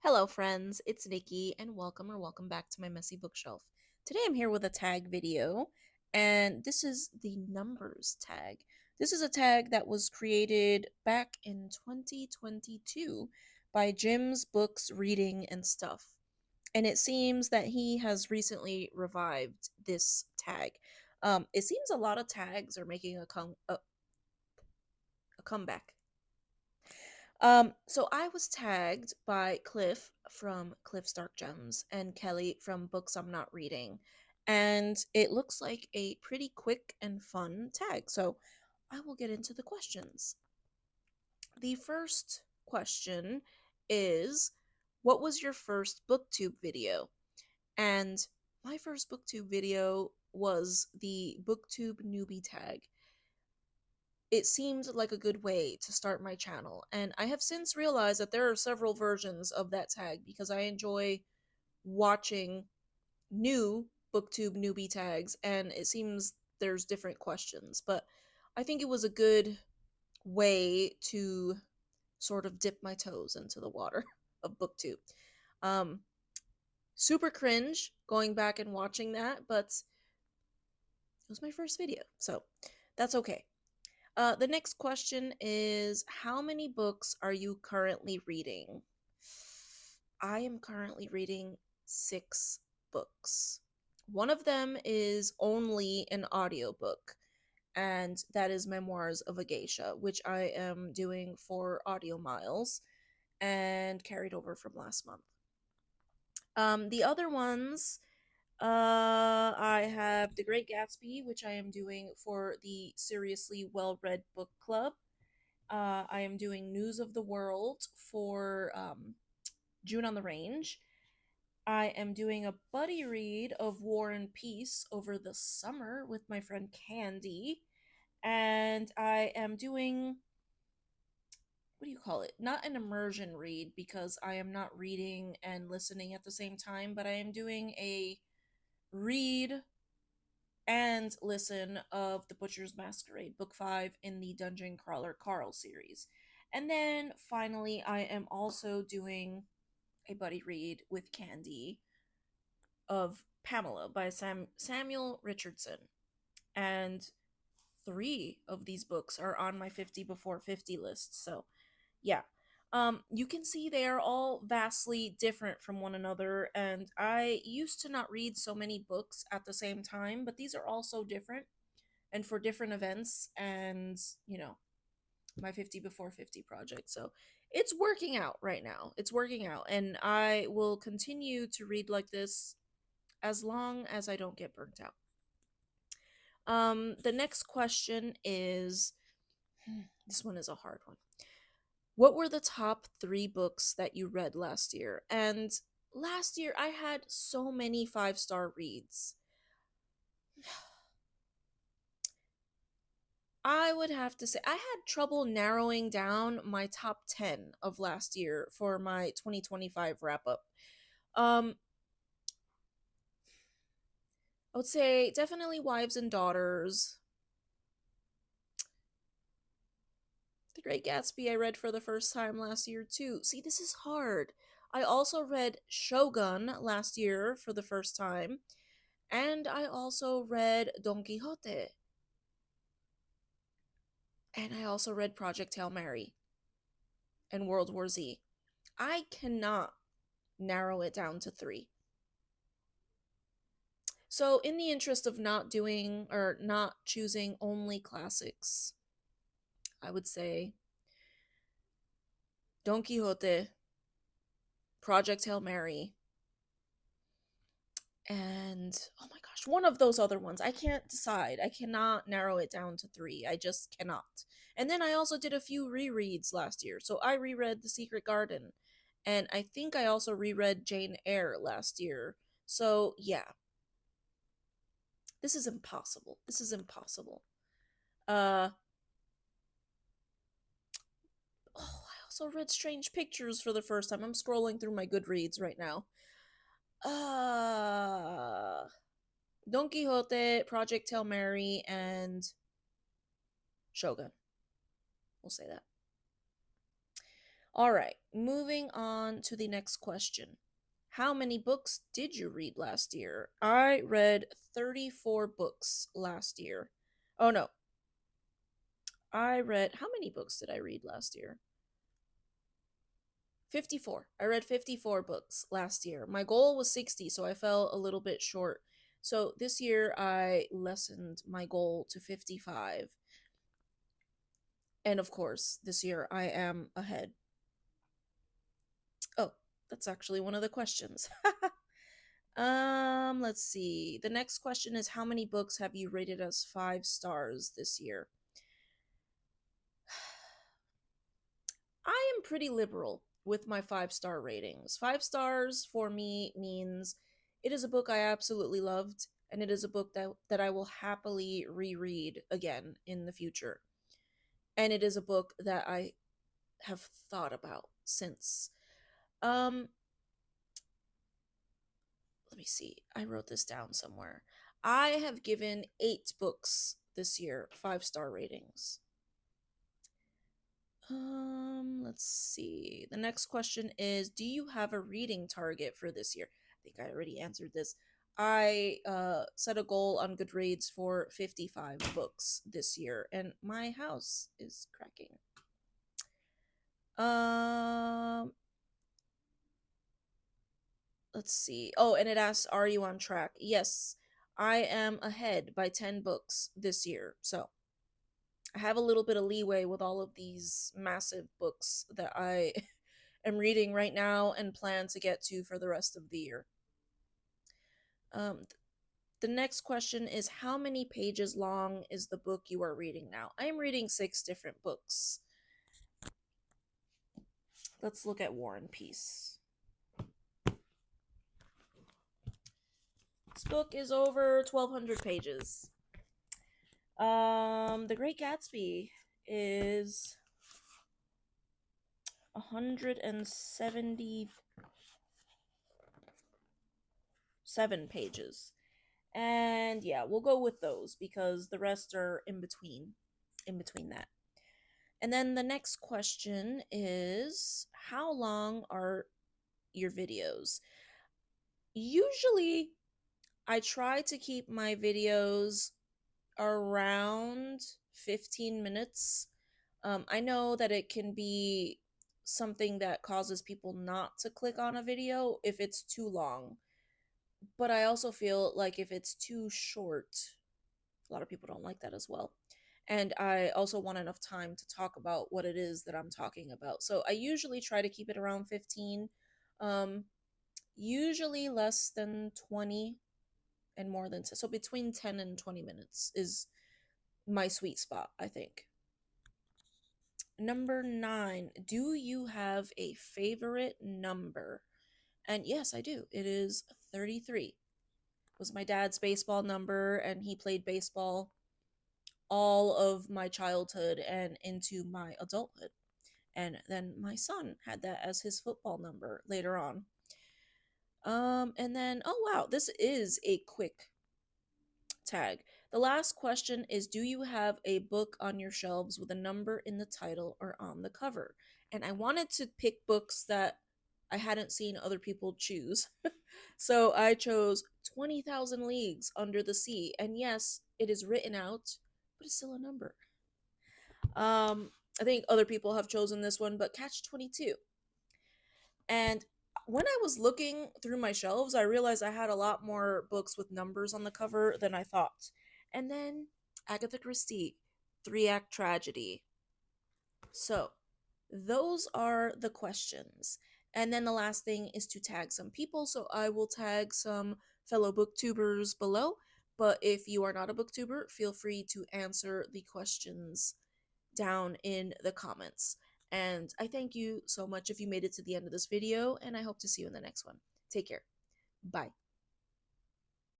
Hello, friends. It's Nikki, and welcome back to my messy bookshelf. Today I'm here with a tag video, and this is the numbers tag. This is a tag that was created back in 2022 by Jim's Books, Reading, and Stuff. And it seems that he has recently revived this tag. It seems a lot of tags are making a comeback. So I was tagged by Cliff from Cliff's Dark Gems and Kelly from Books I'm Not Reading. And it looks like a pretty quick and fun tag. So I will get into the questions. The first question is, what was your first Booktube video? And my first Booktube video was the Booktube newbie tag. It seemed like a good way to start my channel, and I have since realized that there are several versions of that tag because I enjoy watching new booktube newbie tags, and it seems there's different questions, but I think it was a good way to sort of dip my toes into the water of booktube. um Super cringe going back and watching that, but it was my first video, so that's okay. The next question is, how many books are you currently reading? I am currently reading 6 books. One of them is only an audiobook, and that is Memoirs of a Geisha, which I am doing for Audio Miles and carried over from last month. The other ones, I have The Great Gatsby, which I am doing for the Seriously Well Read Book Club. I am doing News of the World for June on the Range. I am doing a buddy read of War and Peace over the summer with my friend Candy. And I am doing, what do you call it? Not an immersion read because I am not reading and listening at the same time, but I am doing a read and listen of The Butcher's Masquerade, Book 5 in the Dungeon Crawler Carl series. And then finally, I am also doing a buddy read with Candy of Pamela by Samuel Richardson. And 3 of these books are on my 50 before 50 list. So, yeah. You can see they are all vastly different from one another, and I used to not read so many books at the same time, but these are all so different and for different events and, my 50 before 50 project. So it's working out right now. It's working out, and I will continue to read like this as long as I don't get burnt out. The next question is, this one is a hard one. What were the top 3 books that you read last year? And last year I had so many 5-star reads. I would have to say I had trouble narrowing down my top 10 of last year for my 2025 wrap up. Um I would say definitely Wives and Daughters. The Great Gatsby I read for the first time last year too. See, this is hard. I also read Shogun last year for the first time, and I also read Don Quixote. And I also read Project Hail Mary and World War Z. I cannot narrow it down to 3. So, in the interest of not doing or not choosing only classics, I would say Don Quixote, Project Hail Mary, and oh my gosh, one of those other ones. I can't decide. I cannot narrow it down to 3. I just cannot. And then I also did a few rereads last year. So I reread The Secret Garden, and I think I also reread Jane Eyre last year. So yeah, this is impossible. This is impossible. Uh oh, I also read Strange Pictures for the first time. I'm scrolling through my Goodreads right now. Uh Don Quixote, Project Hail Mary, and Shogun. We'll say that. All right, moving on to the next question. How many books did you read last year? I read 34 books last year. Oh no, I read. How many books did I read last year? 54. I read 54 books last year. My goal was 60, so I fell a little bit short. So this year I lessened my goal to 55. And of course, this year I am ahead. Oh, that's actually one of the questions. Let's see. The next question is how many books have you rated as 5 stars this year? I am pretty liberal with my 5-star ratings. 5 stars for me means it is a book I absolutely loved, and it is a book that I will happily reread again in the future. And it is a book that I have thought about since. Um, Let me see. I wrote this down somewhere. I have given 8 books this year 5-star ratings. Let's see. The next question is, do you have a reading target for this year? I think I already answered this. I set a goal on Goodreads for 55 books this year, and my house is cracking. Um, let's see. Oh, and it asks, are you on track? Yes, I am ahead by 10 books this year. So I have a little bit of leeway with all of these massive books that I am reading right now and plan to get to for the rest of the year. Um, the next question is, how many pages long is the book you are reading now? I am reading 6 different books. Let's look at War and Peace. This book is over 1,200 pages. The Great Gatsby is 177 pages. And yeah, we'll go with those because the rest are in between that. And then the next question is, how long are your videos? Usually I try to keep my videos around 15 minutes. I know that it can be something that causes people not to click on a video if it's too long. But I also feel like if it's too short, a lot of people don't like that as well. And I also want enough time to talk about what it is that I'm talking about. So I usually try to keep it around 15. Um, Usually less than 20 and more than 10. So between 10 and 20 minutes is my sweet spot, I think. Number 9, do you have a favorite number? And yes, I do. It is 33. It was my dad's baseball number, and he played baseball all of my childhood and into my adulthood. And then my son had that as his football number later on. And then, oh wow, this is a quick tag. The last question is, do you have a book on your shelves with a number in the title or on the cover? And I wanted to pick books that I hadn't seen other people choose. So I chose 20,000 Leagues Under the Sea. And yes, it is written out, but it's still a number. I think other people have chosen this one, but Catch 22. And when I was looking through my shelves, I realized I had a lot more books with numbers on the cover than I thought. And then Agatha Christie, 3-Act Tragedy. So, those are the questions. And then the last thing is to tag some people. So, I will tag some fellow booktubers below. But if you are not a booktuber, feel free to answer the questions down in the comments. And I thank you so much if you made it to the end of this video, and I hope to see you in the next one. Take care. Bye.